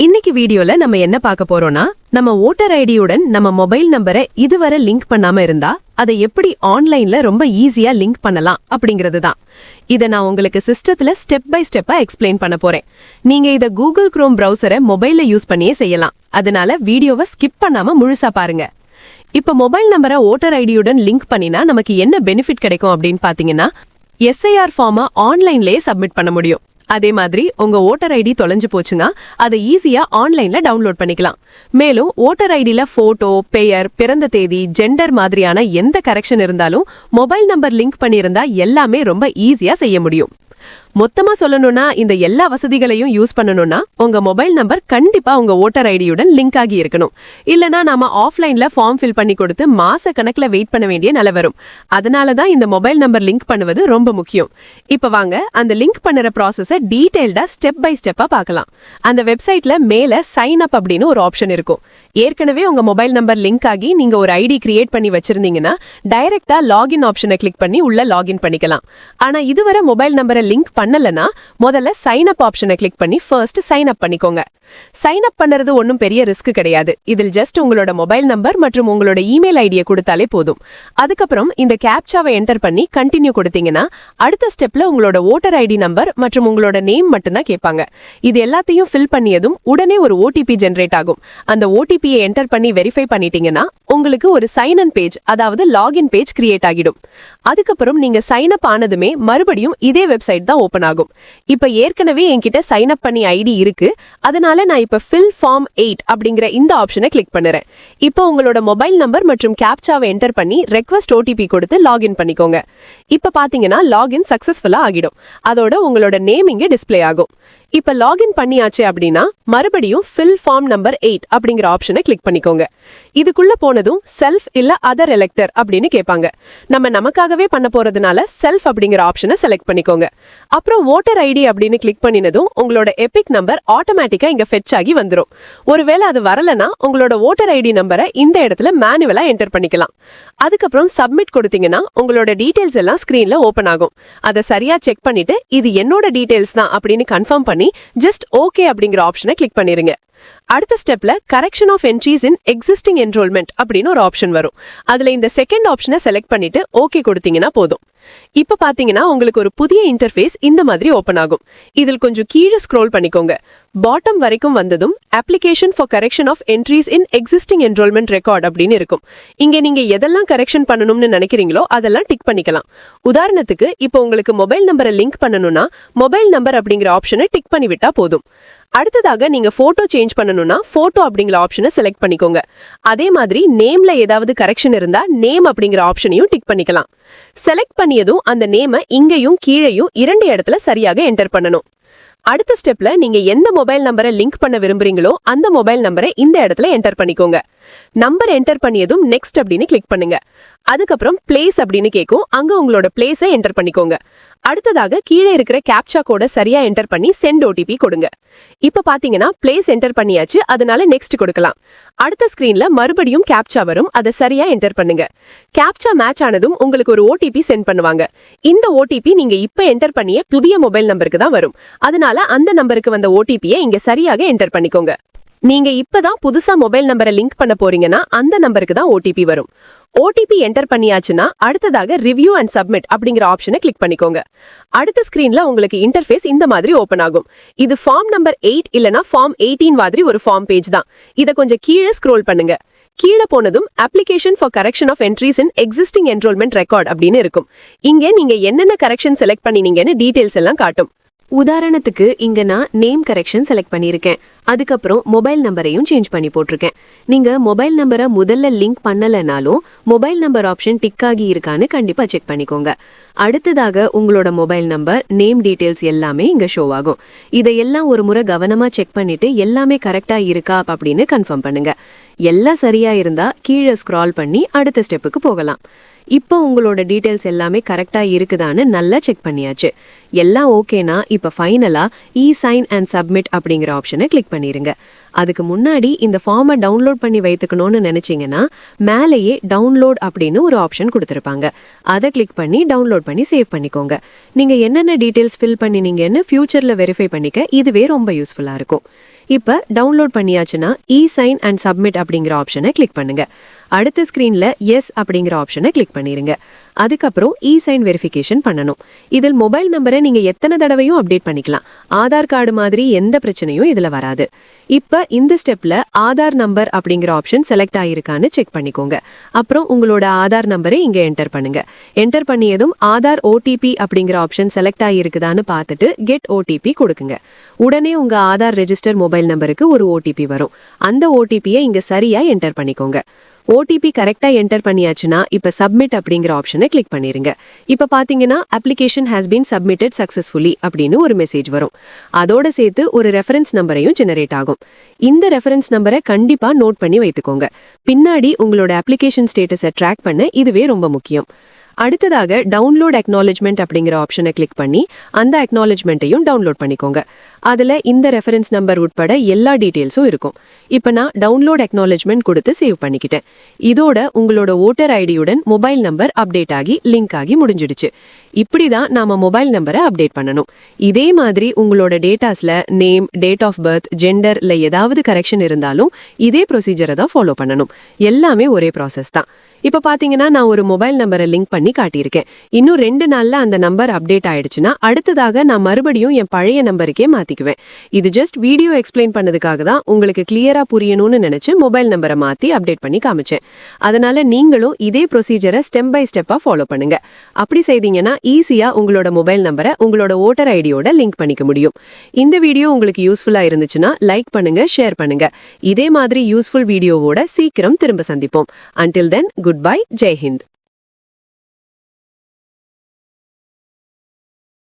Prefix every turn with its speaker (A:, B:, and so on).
A: இன்னைக்கு வீடியோல நம்ம என்ன பார்க்க போறோம்னா, நம்ம ஓட்டர் ஐடியுடன் நம்ம மொபைல் நம்பரை இதுவரை லிங்க் பண்ணாம இருந்தா அதை எப்படி ஆன்லைன்ல ரொம்ப ஈஸியா லிங்க் பண்ணலாம் அப்படிங்கிறது தான். இதை நான் உங்களுக்கு சிஸ்டத்துல ஸ்டெப் பை ஸ்டெப்பா எக்ஸ்பிளைன் பண்ண போறேன். நீங்க இதை கூகுள் குரோம் பிரவுசரை மொபைல்ல யூஸ் பண்ணியே செய்யலாம். அதனால வீடியோவை ஸ்கிப் பண்ணாம முழுசா பாருங்க. இப்ப மொபைல் நம்பரை ஓட்டர் ஐடியுடன் லிங்க் பண்ணினா நமக்கு என்ன பெனிஃபிட் கிடைக்கும் அப்படின்னு பாத்தீங்கன்னா, எஸ்ஐஆர் ஃபார்மை ஆன்லைன்லயே சப்மிட் பண்ண முடியும். அதே மாதிரி உங்க ஓட்டர் ஐடி தொலைஞ்சு போச்சுன்னா அதை ஈஸியா ஆன்லைன்ல டவுன்லோட் பண்ணிக்கலாம். மேலும் ஓட்டர் ஐடியில போட்டோ, பெயர், பிறந்த தேதி, ஜெண்டர் மாதிரியான எந்த கரெக்ஷன் இருந்தாலும் மொபைல் நம்பர் லிங்க் பண்ணியிருந்தா எல்லாமே ரொம்ப ஈஸியா செய்ய முடியும். மொத்தமா சொல்லணும்னா, இந்த எல்லா வசதிகளையும் யூஸ் பண்ணணும்னா உங்க மொபைல் நம்பர் கண்டிப்பா உங்க ஓட்டர் ஐடியுடன் லிங்க் ஆகி இருக்கணும். இல்லனா நாம ஆஃப்லைன்ல ஃபார்ம் ஃபில் பண்ணி கொடுத்து மாச கணக்குல வெயிட் பண்ண வேண்டிய நிலை வரும். அதனாலதான் இந்த மொபைல் நம்பர் லிங்க் பண்ணுவது ரொம்ப முக்கியம். இப்ப வாங்க அந்த லிங்க் பண்ணுற ப்ராசஸை டீடைல்டா ஸ்டெப் பை ஸ்டெப்பா பார்க்கலாம். அந்த வெப்சைட்ல மேல சைன் அப் அப்படின்னு ஒரு ஆப்ஷன் இருக்கும். ஏற்கனவே உங்க மொபைல் நம்பர் லிங்க் ஆகி நீங்க ஒரு ஐடி கிரியேட் பண்ணி வச்சிருந்தீங்கன்னா டைரக்டா லாகின் ஆப்ஷனை கிளிக் பண்ணி உள்ள லாகின் பண்ணிக்கலாம். ஆனா இதுவரை மொபைல் நம்பரை லிங்க் பண்ணலனா முதல்ல சைன் அப் ஆப்ஷனை கிளிக் பண்ணி ஃபர்ஸ்ட் சைன் அப் பண்ணிக்கோங்க. சைன் அப் பண்றது ஒன்றும் பெரிய ரிஸ்க் கிடையாது. இதில் ஜஸ்ட் உங்களோட மொபைல் நம்பர் மற்றும் உங்களோட இமெயில் ஐடியை கொடுத்தாலே போதும். அதுக்கப்புறம் இந்த கேப்சாவை என்டர் பண்ணி கண்டினியூ கொடுத்தீங்கன்னா அடுத்த ஸ்டெப்ல உங்களோட ஓட்டர் ஐடி நம்பர் மற்றும் உங்களோட நேம் மட்டும்தான் கேட்பாங்க. இது எல்லாத்தையும் ஃபில் பண்ணியதும் உடனே ஒரு ஓடிபி ஜெனரேட் ஆகும். அந்த ஓடிபியை என்டர் பண்ணி வெரிஃபை பண்ணிட்டீங்கன்னா உங்களுக்கு ஒரு சைன் இன் பேஜ், அதாவது லாகின் பேஜ் கிரியேட் ஆகிடும். அதுக்கப்புறம் நீங்க சைன் அப் ஆனதுமே மறுபடியும் இதே வெப்சைட் தான் ஓபன் ஆகும். இப்ப ஏற்கனவே என்கிட்ட சைன் அப் பண்ணி ஐடி இருக்கு. அதனால நான் இப்ப ஃபில் ஃபார்ம் 8 அப்படிங்கிற இந்த ஆப்ஷனை கிளிக் பண்ணுறேன். இப்போ உங்களோட மொபைல் நம்பர் மற்றும் கேப்சாவை என்டர் பண்ணி ரெக்வஸ்ட் ஓடிபி கொடுத்து லாகின் பண்ணிக்கோங்க. இப்ப பாத்தீங்கன்னா லாகின் சக்சஸ்ஃபுல்லா ஆகிடும். அதோட உங்களோட நேம் இங்க டிஸ்பிளே ஆகும். இப்ப லாகின் பண்ணியாச்சு அப்படின்னா மறுபடியும் ஃபில் ஃபார்ம் நம்பர் 8 அப்படிங்கிற ஆப்ஷனை கிளிக் பண்ணிக்கோங்க. இதுக்குள்ள போனதும் செல்ஃப் இல்ல அதர் எலெக்டர் அப்படின்னு கேட்பாங்க. நம்ம நமக்காகவே பண்ண போறதுனால செல்ஃப் அப்படிங்கிற ஆப்ஷனை செலக்ட் பண்ணிக்கோங்க. அப்புறம் ஓட்டர் ஐடி அப்படின்னு கிளிக் பண்ணினதும் உங்களோட எபிக் நம்பர் ஆட்டோமேட்டிக்கா இங்க ஃபெட்ச் ஆகி வந்துரும். ஒருவேளை அது வரலனா உங்களோட ஓட்டர் ஐடி நம்பரை இந்த இடத்துல மேனுவலா என்டர் பண்ணிக்கலாம். அதுக்கப்புறம் சப்மிட் கொடுத்தீங்கன்னா உங்களோட டீடைல்ஸ் எல்லாம் ஸ்கிரீன்ல ஓபன் ஆகும். அதை சரியா செக் பண்ணிட்டு இது என்னோட டீடைல்ஸ் தான் அப்படின்னு கன்ஃபார்ம் பண்ணி ஜஸ்ட் ஓகே அப்படிங்கிற ஆப்ஷனை கிளிக் பண்ணிருங்க. அடுத்த ஸ்டெப்ல correction of entries in existing enrolment அப்படின்னு ஒரு ஆப்ஷன் வரும். அதுல இந்த செகண்ட் ஆப்ஷனை செலக்ட் பண்ணிட்டு ஓகே கொடுத்தீங்கன்னா போதும். இப்ப பாத்தீங்கன்னா உங்களுக்கு ஒரு புதிய இன்டர்ஃபேஸ் இந்த மாதிரி ஓபன் ஆகும். இதில் கொஞ்சம் கீழே ஸ்க்ரோல் பண்ணிக்கோங்க. பாட்டம் வரைக்கும் வந்ததும் application for correction of entries in existing enrolment record அப்படின்னு இருக்கும். இங்க நீங்க எதெல்லாம் கரெக்ஷன் பண்ணணும்னு நினைக்கிறீங்களோ அதெல்லாம் டிக் பண்ணிக்கலாம். உதாரணத்துக்கு இப்போ உங்களுக்கு மொபைல் நம்பரை லிங்க் பண்ணணும்னா மொபைல் நம்பர் அப்படிங்கிற ஆப்ஷனை டிக் பண்ணி விட்டா போதும். அடுத்ததாக நீங்க போட்டோ சேஞ்ச் பண்ணணும்னா போட்டோ அப்படிங்கிற ஆப்ஷனை செலக்ட் பண்ணிக்கோங்க. அதே மாதிரி நேம்ல ஏதாவது கரெக்ஷன் இருந்தா நேம் அப்படிங்கிற ஆப்ஷனையும் டிக் பண்ணிக்கலாம். செலக்ட் பண்ணியதும் அந்த நேமை இங்கேயும் கீழேயும் 2 இடத்துல சரியாக என்டர் பண்ணணும். அடுத்த ஸ்டெப்ல நீங்க எந்த மொபைல் நம்பரை லிங்க் பண்ண விரும்புறீங்களோ அந்த மொபைல் நம்பரை இந்த இடத்துல என்டர் பண்ணிக்கோங்க. நம்பர் என்டர் பண்ணியதும் நெக்ஸ்ட் அப்படின்னு கிளிக் பண்ணுங்க. அதுக்கப்புறம் பிளேஸ் அப்படின்னு கேட்கும். அங்க உங்களோட பிளேஸை என்டர் பண்ணிக்கோங்க. அடுத்ததாக கீழே இருக்கிற கேப்சா கோட சரியா என்டர் பண்ணி சென்ட் ஓடிபி கொடுங்க. இப்ப பாத்தீங்கன்னா பிளேஸ் என்டர் பண்ணியாச்சு. அதனால நெக்ஸ்ட் கொடுக்கலாம். அடுத்த ஸ்கிரீன்ல மறுபடியும் கேப்சா வரும். அதை சரியா என்டர் பண்ணுங்க. கேப்சா மேட்ச் ஆனதும் உங்களுக்கு ஒரு ஓடிபி சென்ட் பண்ணுவாங்க. இந்த ஓடிபி நீங்க இப்ப என்டர் பண்ணிய புதிய மொபைல் நம்பருக்கு தான் வரும். அதனால அந்த நம்பருக்கு வந்த ஓடிபியை இங்க சரியாக என்டர் பண்ணிக்கோங்க. நீங்க இப்பதான் புதுசா மொபைல் நம்பரை லிங்க் பண்ண போறீங்கன்னா அந்த நம்பருக்கு தான் ஓடிபி வரும். ஓடிபி என்டர் பண்ணியாச்சுன்னா அடுத்ததாக ரிவ்யூ அண்ட் சப்மிட் அப்படிங்கிற ஆப்ஷனை கிளிக் பண்ணிக்கோங்க. அடுத்த ஸ்கிரீன்ல உங்களுக்கு இன்டர்ஃபேஸ் இந்த மாதிரி ஓபன் ஆகும். இது ஃபார்ம் நம்பர் 8 இல்லனா ஃபார்ம் 18 மாதிரி ஒரு ஃபார்ம் பேஜ் தான். இதை கொஞ்சம் கீழே ஸ்க்ரோல் பண்ணுங்க. கீழே போனதும் application for correction of entries in existing enrolment record அப்படின்னு இருக்கும். இங்க நீங்க என்னென்ன கரெக்ஷன் செலக்ட் பண்ணினீங்கன்னு டீடைல்ஸ் எல்லாம் காட்டும். உதாரணத்துக்கு இங்க நான் நேம் கரெக்ஷன் செலக்ட் பண்ணியிருக்கேன். அதுக்கப்புறம் மொபைல் நம்பரையும் சேஞ்ச் பண்ணி போட்டிருக்கேன். நீங்க மொபைல் நம்பரை முதல்ல லிங்க் பண்ணலனாலும் மொபைல் நம்பர் ஆப்ஷன் டிக் ஆகி இருக்கான்னு கண்டிப்பா செக் பண்ணிக்கோங்க. அடுத்ததாக உங்களோட மொபைல் நம்பர், நேம் டீடைல்ஸ் எல்லாமே இங்க ஷோ ஆகும். இதையெல்லாம் ஒரு முறை கவனமா செக் பண்ணிட்டு எல்லாமே கரெக்டா இருக்கா அப்படின்னு கன்ஃபார்ம் பண்ணுங்க. எல்லாம் சரியா இருந்தா கீழே ஸ்க்ரால் பண்ணி அடுத்த ஸ்டெப்புக்கு போகலாம். இப்போ உங்களோட டீடைல்ஸ் எல்லாமே கரெக்டா இருக்குதான்னு நல்லா செக் பண்ணியாச்சு. எல்லாம் ஓகேனா இப்ப ஃபைனலா இ சைன் அண்ட் சப்மிட் அப்படிங்கிற ஆப்ஷனை கிளிக் பண்ணிருங்க. அதுக்கு முன்னாடி இந்த ஃபார்மை டவுன்லோட் பண்ணி வைத்துக்கணும்னு நினைச்சீங்கன்னா மேலேயே டவுன்லோட் அப்படின்னு ஒரு ஆப்ஷன் கொடுத்துருப்பாங்க. அதை கிளிக் பண்ணி டவுன்லோட் பண்ணி சேவ் பண்ணிக்கோங்க. நீங்க என்னென்ன டீடைல்ஸ் ஃபில் பண்ணினீங்கன்னு ஃபியூச்சர்ல வெரிஃபை பண்ணிக்க இதுவே ரொம்ப யூஸ்ஃபுல்லா இருக்கும். இப்ப டவுன்லோட் பண்ணியாச்சுன்னா சைன் அண்ட் சப்மிட் அப்படிங்கிற ஆப்ஷனை கிளிக் பண்ணுங்க. அடுத்த ஸ்கிரீன்ல எஸ் அப்படிங்கிற ஆப்ஷனை கிளிக் பண்ணிருங்க. அதுக்கப்புறம் சைன் வெரிஃபிகேஷன் பண்ணணும். இதில் மொபைல் நம்பரை நீங்க எத்தனை தடவையும் அப்டேட் பண்ணிக்கலாம். ஆதார் கார்டு மாதிரி எந்த பிரச்சனையும் இதுல வராது. இப்ப இந்த ஸ்டெப்ல ஆதார் நம்பர் அப்படிங்கிற ஆப்ஷன் செலக்ட் ஆயிருக்கான்னு செக் பண்ணிக்கோங்க. அப்புறம் உங்களோட ஆதார் நம்பரை இங்க என்டர் பண்ணுங்க. என்டர் பண்ணியதும் ஆதார் ஓடிபி அப்படிங்கிற ஆப்ஷன் செலக்ட் ஆகிருக்குதான்னு பார்த்துட்டு கெட் ஓடிபி கொடுக்குங்க. உடனே உங்க ஆதார் ரெஜிஸ்டர் மொபைல் நம்பருக்கு ஒரு ஓடிபி வரும். அந்த ஓடிபியை இங்க சரியா என்டர் பண்ணிக்கோங்க. ஓடிபி கரெக்டா என்டர் பண்ணியாச்சுன்னா இப்ப சப்மிட் அப்படிங்கிற ஆப்ஷனை கிளிக் பண்ணிருங்க. இப்ப பாத்தீங்கன்னா application has been submitted successfully அப்படின்னு ஒரு மெசேஜ் வரும். அதோட சேர்த்து ஒரு ரெஃபரன்ஸ் நம்பரையும் ஜெனரேட் ஆகும். இந்த ரெஃபரன்ஸ் நம்பரை கண்டிப்பா நோட் பண்ணி வைத்துக்கோங்க. பின்னாடி உங்களோட அப்ளிகேஷன் ஸ்டேட்டஸை ட்ராக் பண்ண இதுவே ரொம்ப முக்கியம். அடுத்ததாக டவுன்லோட் அக்னாலஜ்மெண்ட் அப்படிங்கிற ஆப்ஷனை கிளிக் பண்ணி அந்த அக்னாலஜ்மெண்ட்டையும் டவுன்லோட் பண்ணிக்கோங்க. அதுல இந்த ரெஃபரன்ஸ் நம்பர் உட்பட எல்லா டீடைல்ஸும் இருக்கும். இப்ப நான் டவுன்லோட் அக்னாலஜ்மெண்ட் கொடுத்து சேவ் பண்ணிக்கிட்டேன். இதோட உங்களோட ஓட்டர் ஐடியுடன் மொபைல் நம்பர் அப்டேட் ஆகி லிங்க் ஆகி முடிஞ்சிடுச்சு. இப்படிதான் நாம மொபைல் நம்பரை அப்டேட் பண்ணணும். இதே மாதிரி உங்களோட டேட்டாஸ்ல நேம், டேட் ஆஃப் பர்த், ஜெண்டர்ல ஏதாவது கரெக்ஷன் இருந்தாலும் இதே ப்ரொசீஜரை தான் ஃபாலோ பண்ணணும். எல்லாமே ஒரே ப்ராசஸ் தான். இப்ப பாத்தீங்கன்னா நான் ஒரு மொபைல் நம்பரை லிங்க் பண்ணி காட்டியிருக்கேன். இன்னும் 2 நாள்ல அந்த நம்பர் அப்டேட் ஆயிடுச்சுன்னா அடுத்ததாக நான் மறுபடியும் என் பழைய நம்பருக்கே மாத்திக்குவேன். இது ஜஸ்ட் வீடியோ எக்ஸ்பிளைன் பண்ணதுக்காக தான், உங்களுக்கு கிளியரா புரியணும்னு நினைச்சு மொபைல் நம்பரை மாத்தி அப்டேட் பண்ணி காமிச்சேன். அதனால நீங்களும் இதே ப்ரொசீஜரை ஸ்டெப் பை ஸ்டெப்பா ஃபாலோ பண்ணுங்க. அப்படி செய்தீங்கன்னா ஈஸியா உங்களோட மொபைல் நம்பரை உங்களோட ஓட்டர் ஐடியோட லிங்க் பண்ணிக்க முடியும். இந்த வீடியோ உங்களுக்கு யூஸ்ஃபுல்லா இருந்துச்சுன்னா லைக் பண்ணுங்க, ஷேர் பண்ணுங்க. இதே மாதிரி யூஸ்ஃபுல் வீடியோவோட சீக்கிரம் திரும்ப சந்திப்போம். Until then, goodbye, Jai Hind.